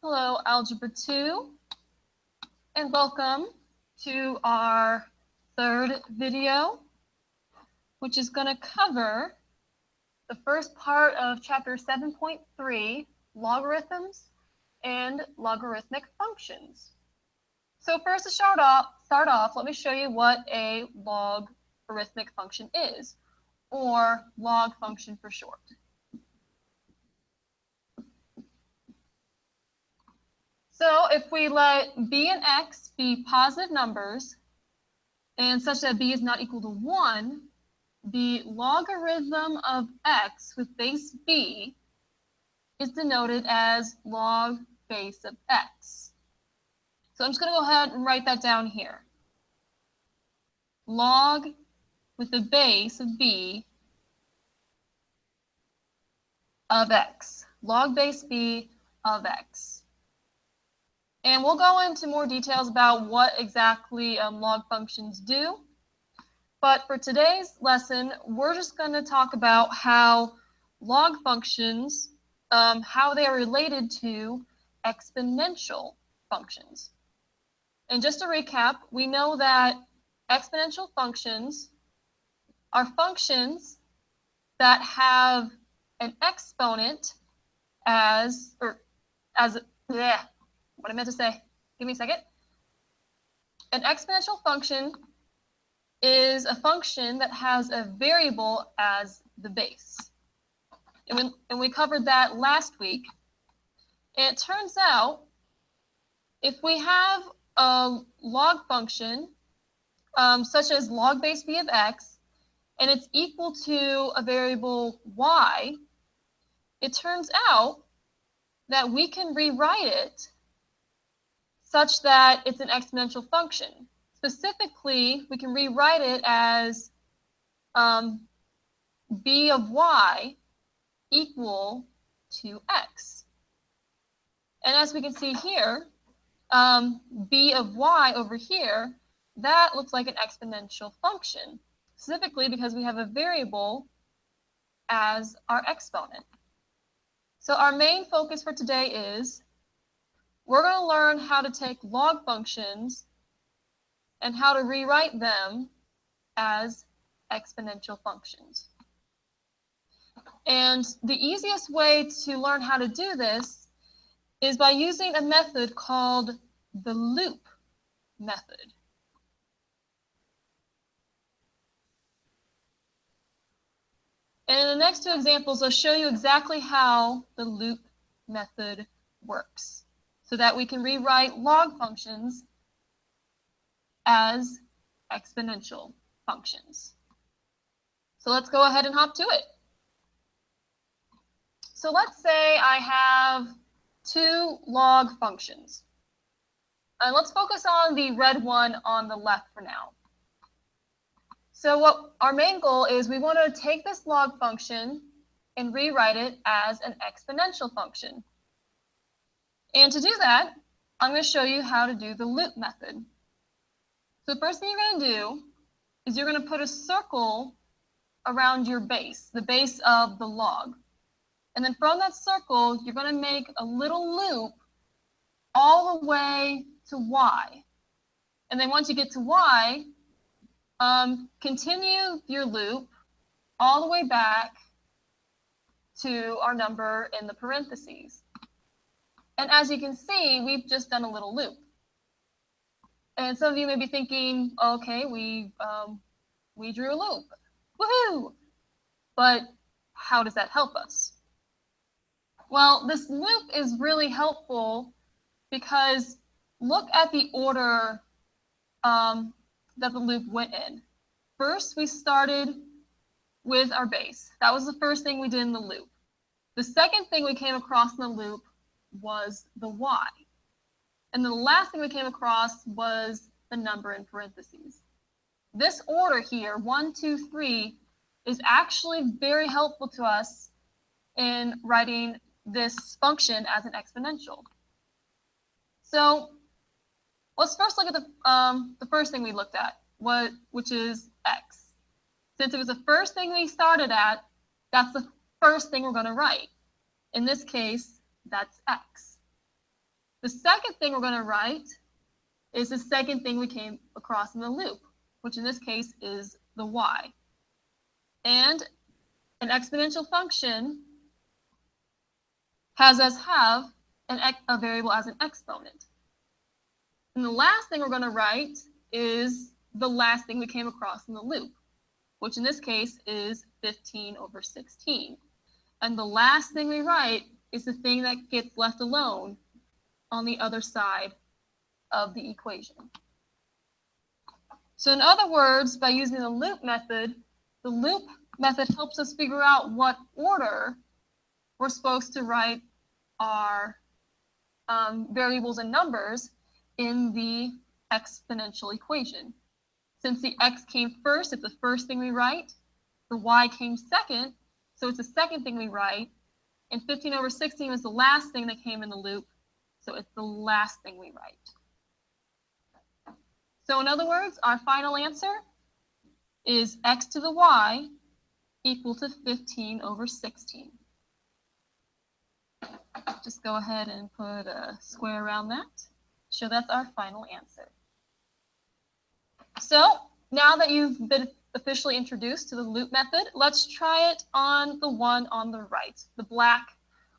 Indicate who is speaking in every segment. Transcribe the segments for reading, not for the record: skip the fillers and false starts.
Speaker 1: Hello, Algebra 2, and welcome to our third video, which is going to cover the first part of Chapter 7.3, Logarithms and Logarithmic Functions. So first to start off, let me show you what a logarithmic function is, or log function for short. So if we let b and x be positive numbers, and such that b is not equal to 1, the logarithm of x with base b is denoted as log base of x. So I'm just going to go ahead and write that down here. Log with the base of b of x. Log base b of x. And we'll go into more details about what exactly log functions do. But for today's lesson, we're just going to talk about how log functions, how they are related to exponential functions. And just to recap, we know that exponential functions are functions that have an exponent what I meant to say. Give me a second. An exponential function is a function that has a variable as the base. And we covered that last week. And it turns out, if we have a log function, such as log base b of x, and it's equal to a variable y, it turns out that we can rewrite it such that it's an exponential function. Specifically, we can rewrite it as b of y equal to x. And as we can see here, b of y over here, that looks like an exponential function, specifically because we have a variable as our exponent. So our main focus for today is we're going to learn how to take log functions and how to rewrite them as exponential functions. And the easiest way to learn how to do this is by using a method called the loop method. And in the next two examples, I'll show you exactly how the loop method works, so that we can rewrite log functions as exponential functions. So let's go ahead and hop to it. So let's say I have two log functions. And let's focus on the red one on the left for now. So what our main goal is, we want to take this log function and rewrite it as an exponential function. And to do that, I'm going to show you how to do the loop method. So the first thing you're going to do is you're going to put a circle around your base, the base of the log. And then from that circle, you're going to make a little loop all the way to y. And then once you get to y, continue your loop all the way back to our number in the parentheses. And as you can see, we've just done a little loop. And some of you may be thinking, okay, we drew a loop. Woohoo! But how does that help us? Well, this loop is really helpful because look at the order that the loop went in. First, we started with our base. That was the first thing we did in the loop. The second thing we came across in the loop was the y. And the last thing we came across was the number in parentheses. This order here, 1, 2, 3, is actually very helpful to us in writing this function as an exponential. So let's first look at the first thing we looked at, which is x. Since it was the first thing we started at, that's the first thing we're going to write. In this case, that's x. The second thing we're going to write is the second thing we came across in the loop, which in this case is the y. And an exponential function has us have a variable as an exponent. And the last thing we're going to write is the last thing we came across in the loop, which in this case is 15 over 16. And the last thing we write is the thing that gets left alone on the other side of the equation. So in other words, by using the loop method helps us figure out what order we're supposed to write our variables and numbers in the exponential equation. Since the x came first, it's the first thing we write. The y came second, so it's the second thing we write. And 15 over 16 was the last thing that came in the loop, so it's the last thing we write. So in other words, our final answer is x to the y equal to 15 over 16. Just go ahead and put a square around that. So that's our final answer. So now that you've been officially introduced to the loop method, let's try it on the one on the right, the black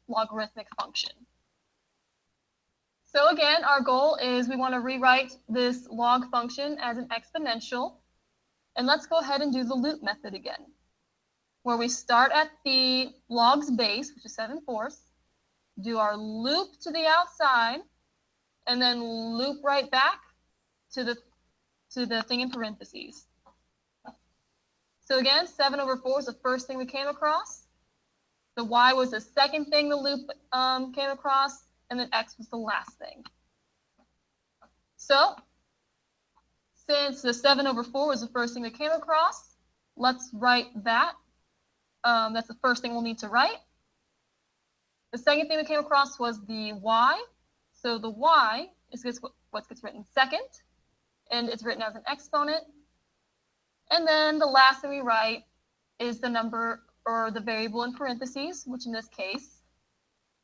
Speaker 1: logarithmic function. So again, our goal is we want to rewrite this log function as an exponential. And let's go ahead and do the loop method again, where we start at the log's base, which is 7/4, do our loop to the outside, and then loop right back to the thing in parentheses. So again, 7 over 4 is the first thing we came across. The y was the second thing the loop came across, and then x was the last thing. So since the 7 over 4 was the first thing we came across, let's write that. That's the first thing we'll need to write. The second thing we came across was the y. So the y is what gets written second, and it's written as an exponent. And then the last thing we write is the number or the variable in parentheses, which in this case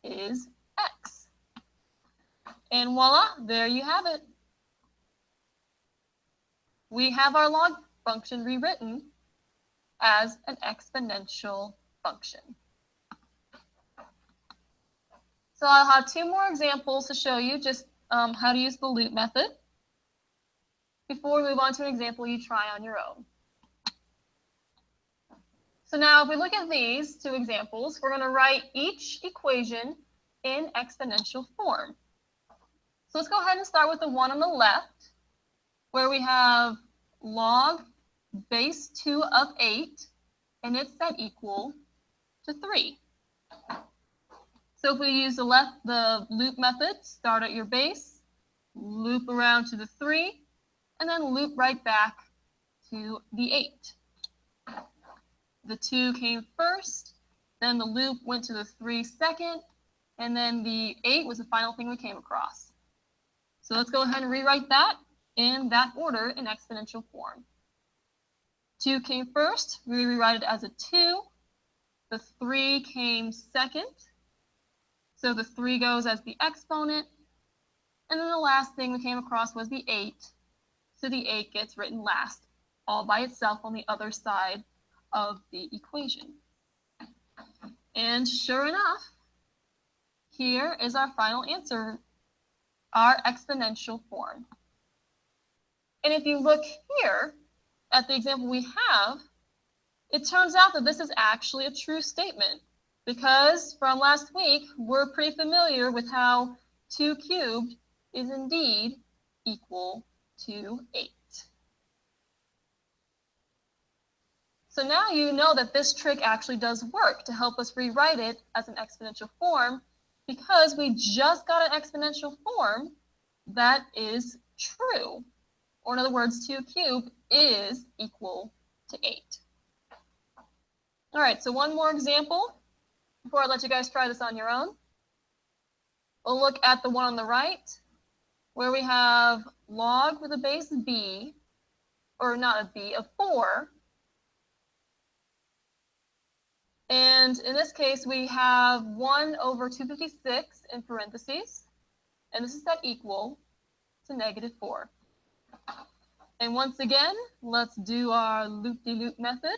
Speaker 1: is x. And voila, there you have it. We have our log function rewritten as an exponential function. So I'll have two more examples to show you just how to use the loop method before we move on to an example you try on your own. So now if we look at these two examples, we're going to write each equation in exponential form. So let's go ahead and start with the one on the left, where we have log base 2 of 8, and it's set equal to 3. So if we use the loop method, start at your base, loop around to the 3, and then loop right back to the 8. The 2 came first, then the loop went to the 3 second, and then the 8 was the final thing we came across. So let's go ahead and rewrite that in that order in exponential form. 2 came first, we rewrite it as a 2. The 3 came second, so the 3 goes as the exponent. And then the last thing we came across was the 8, so the 8 gets written last, all by itself on the other side of the equation. And sure enough, here is our final answer, our exponential form. And if you look here at the example we have, it turns out that this is actually a true statement, because from last week, we're pretty familiar with how 2 cubed is indeed equal to 8. So now you know that this trick actually does work to help us rewrite it as an exponential form, because we just got an exponential form that is true. Or in other words, 2 cubed is equal to 8. All right, so one more example before I let you guys try this on your own. We'll look at the one on the right, where we have log with a base b, or not a b, a 4. And in this case, we have 1 over 256 in parentheses. and this is set equal to -4. And once again, let's do our loop-de-loop method.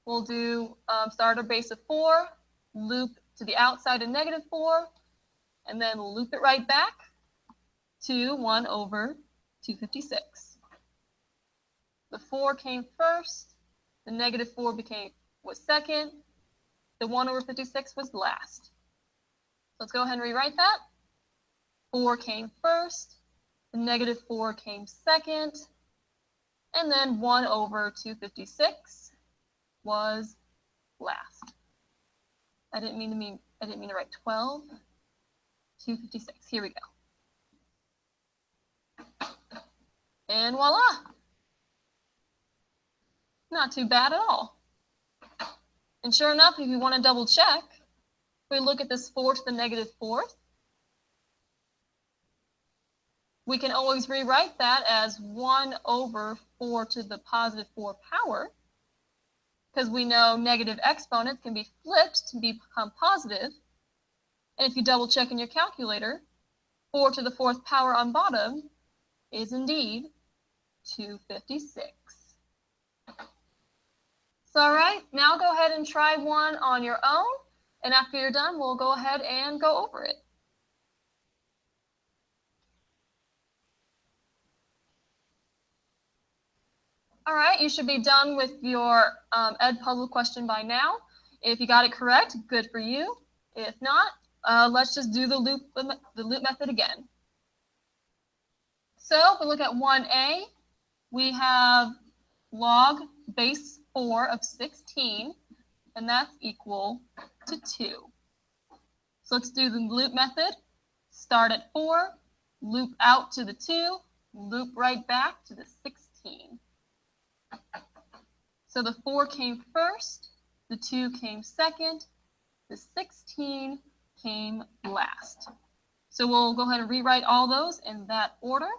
Speaker 1: We'll do start our base of 4, loop to the outside of -4, and then loop it right back to 1 over 256. The 4 came first, the -4 was second, the 1 over 56 was last. So let's go ahead and rewrite that. 4 came first, the -4 came second, and then 1 over 256 was last. I didn't mean to write 12. 256. Here we go. And voila. Not too bad at all. And sure enough, if you want to double check, if we look at this 4 to the -4th, we can always rewrite that as 1 over 4 to the +4 power, because we know negative exponents can be flipped to become positive. And if you double check in your calculator, 4 to the 4th power on bottom is indeed 256. So, all right, now go ahead and try one on your own. And after you're done, we'll go ahead and go over it. All right, you should be done with your Ed puzzle question by now. If you got it correct, good for you. If not, let's just do the loop method again. So if we look at 1a, we have log base 4 of 16, and that's equal to 2. So let's do the loop method. Start at 4, loop out to the 2, loop right back to the 16. So the 4 came first, the 2 came second, the 16 came last. So we'll go ahead and rewrite all those in that order,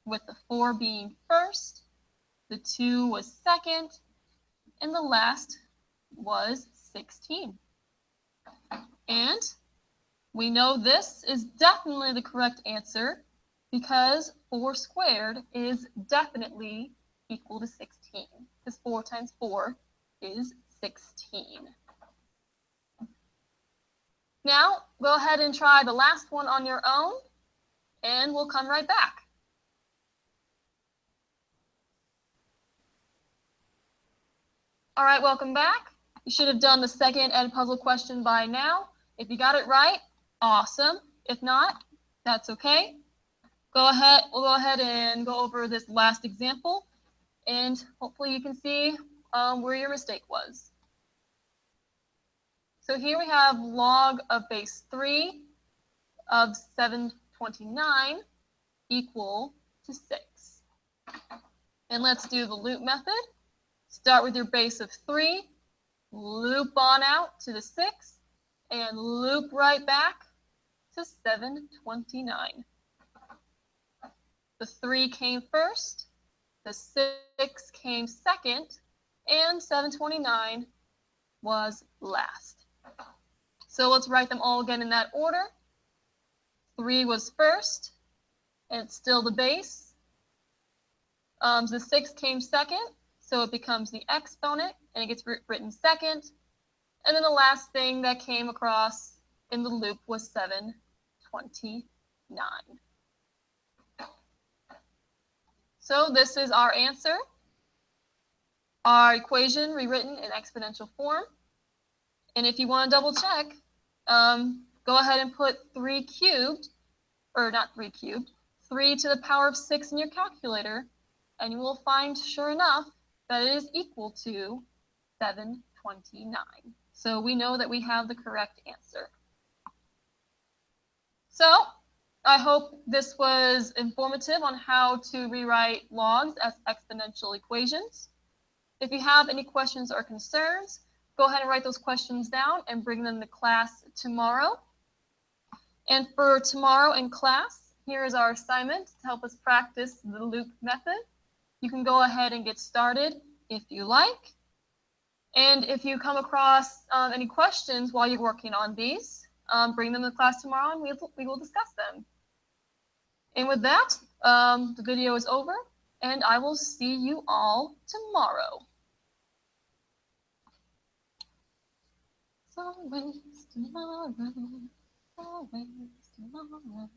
Speaker 1: with the 4 being first, the 2 was second, and the last was 16. And we know this is definitely the correct answer because 4 squared is definitely equal to 16, because 4 times 4 is 16. Now, go ahead and try the last one on your own, and we'll come right back. All right, welcome back. You should have done the second Ed puzzle question by now. If you got it right, awesome. If not, that's okay. We'll go ahead and go over this last example, and hopefully you can see where your mistake was. So here we have log of base 3 of 729 equal to 6. And let's do the loop method. Start with your base of 3, loop on out to the 6, and loop right back to 729. The 3 came first, the 6 came second, and 729 was last. So let's write them all again in that order. 3 was first, and it's still the base. The 6 came second, so it becomes the exponent, and it gets written second. And then the last thing that came across in the loop was 729. So this is our answer. Our equation rewritten in exponential form. And if you want to double check, go ahead and put 3 cubed, or not 3 cubed, 3 to the power of 6 in your calculator, and you will find, sure enough, that it is equal to 729. So we know that we have the correct answer. So I hope this was informative on how to rewrite logs as exponential equations. If you have any questions or concerns, go ahead and write those questions down and bring them to class tomorrow. And for tomorrow in class, here is our assignment to help us practice the loop method. You can go ahead and get started if you like. And if you come across any questions while you're working on these, bring them to class tomorrow and we will discuss them. And with that, the video is over, and I will see you all tomorrow. Always tomorrow, always tomorrow.